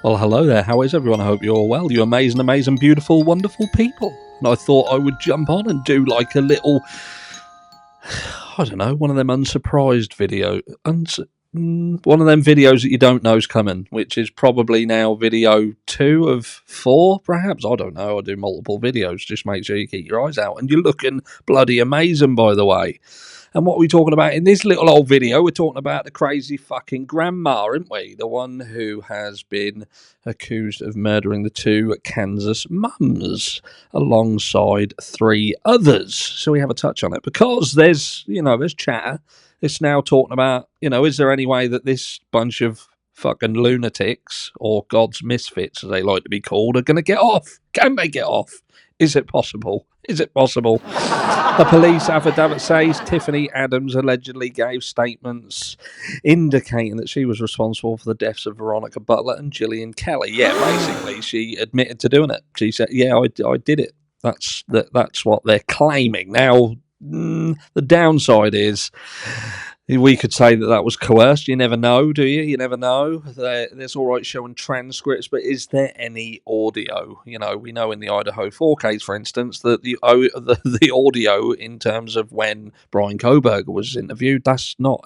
Well, hello there. How is everyone? I hope you're all well. You amazing, beautiful, wonderful people. And I thought I would jump on and do like a little, I don't know, one of them unsurprised video. One of them videos that you don't know's coming, which is probably now video 2 of 4, perhaps. I don't know. I do multiple videos. Just make sure you keep your eyes out. And you're looking bloody amazing, by the way. And what are we talking about in this little old video? We're talking about the crazy fucking grandma, aren't we? The one who has been accused of murdering the 2 Kansas mums alongside 3 others. So we have a touch on it because there's chatter. It's now talking about, is there any way that this bunch of fucking lunatics or God's misfits, as they like to be called, are going to get off? Can they get off? Is it possible? Is it possible? The police affidavit says Tiffany Adams allegedly gave statements indicating that she was responsible for the deaths of Veronica Butler and Gillian Kelly. Yeah, basically, she admitted to doing it. She said, yeah, I did it. That's what they're claiming. Now, the downside is we could say that was coerced. You never know, do you? You never know. There's all right showing transcripts, but is there any audio? We know in the Idaho 4 case, for instance, that the audio in terms of when Brian Koberger was interviewed, that's not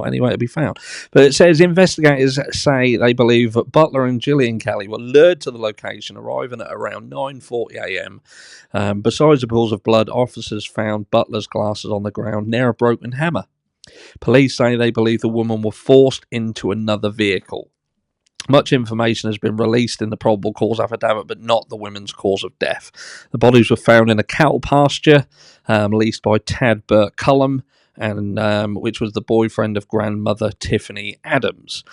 anywhere to be found. But it says investigators say they believe that Butler and Gillian Kelly were lured to the location, arriving at around 9:40 a.m. Besides the pools of blood, officers found Butler's glasses on the ground near a broken hammer. Police say they believe the woman was forced into another vehicle. Much information has been released in the probable cause affidavit, but not the women's cause of death. The bodies were found in a cattle pasture leased by Tad Burt Cullum, and which was the boyfriend of grandmother Tiffany Adams.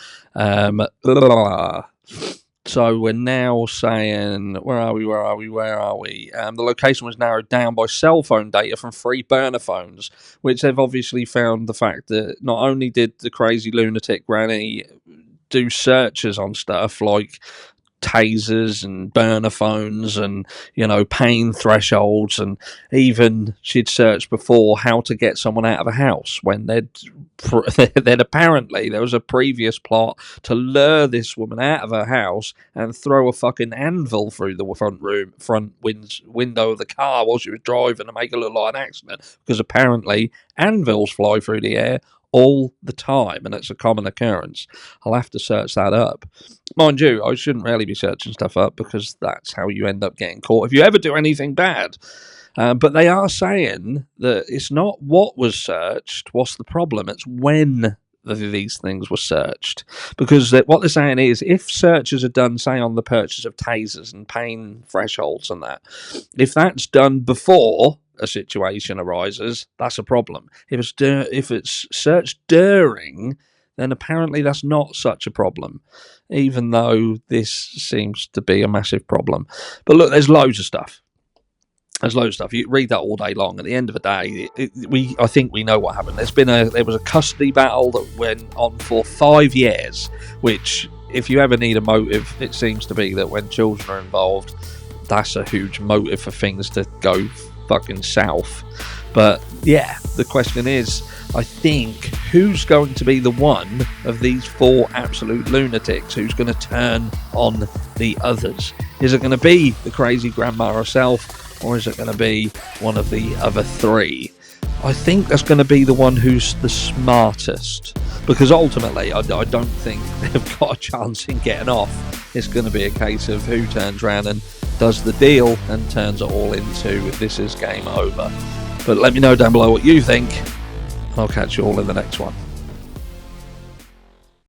So we're now saying, where are we? The location was narrowed down by cell phone data from 3 burner phones, which they've obviously found the fact that not only did the crazy lunatic granny do searches on stuff like tasers and burner phones and pain thresholds, and even she'd searched before how to get someone out of a house when they'd apparently there was a previous plot to lure this woman out of her house and throw a fucking anvil through the front window of the car while she was driving to make it look like an accident, because apparently anvils fly through the air all the time, and it's a common occurrence. I'll have to search that up. Mind you, I shouldn't really be searching stuff up because that's how you end up getting caught if you ever do anything bad. But they are saying that it's not what was searched, what's the problem, it's when these things were searched. Because what they're saying is, if searches are done, say, on the purchase of tasers and pain thresholds and that, if that's done before a situation arises, that's a problem. If it's searched during, then apparently that's not such a problem, even though this seems to be a massive problem. But look, there's loads of stuff. You read that all day long. At the end of the day, I think we know what happened. There was a custody battle that went on for 5 years, which, if you ever need a motive, it seems to be that when children are involved, that's a huge motive for things to go fucking south. But yeah, the question is, I think, who's going to be the one of these 4 absolute lunatics who's going to turn on the others? Is it going to be the crazy grandma herself, or is it going to be one of the other 3? I think that's going to be the one who's the smartest, because ultimately I don't think they've got a chance in getting off. It's going to be a case of who turns around and does the deal and turns it all into this is game over. But let me know down below what you think, and I'll catch you all in the next one.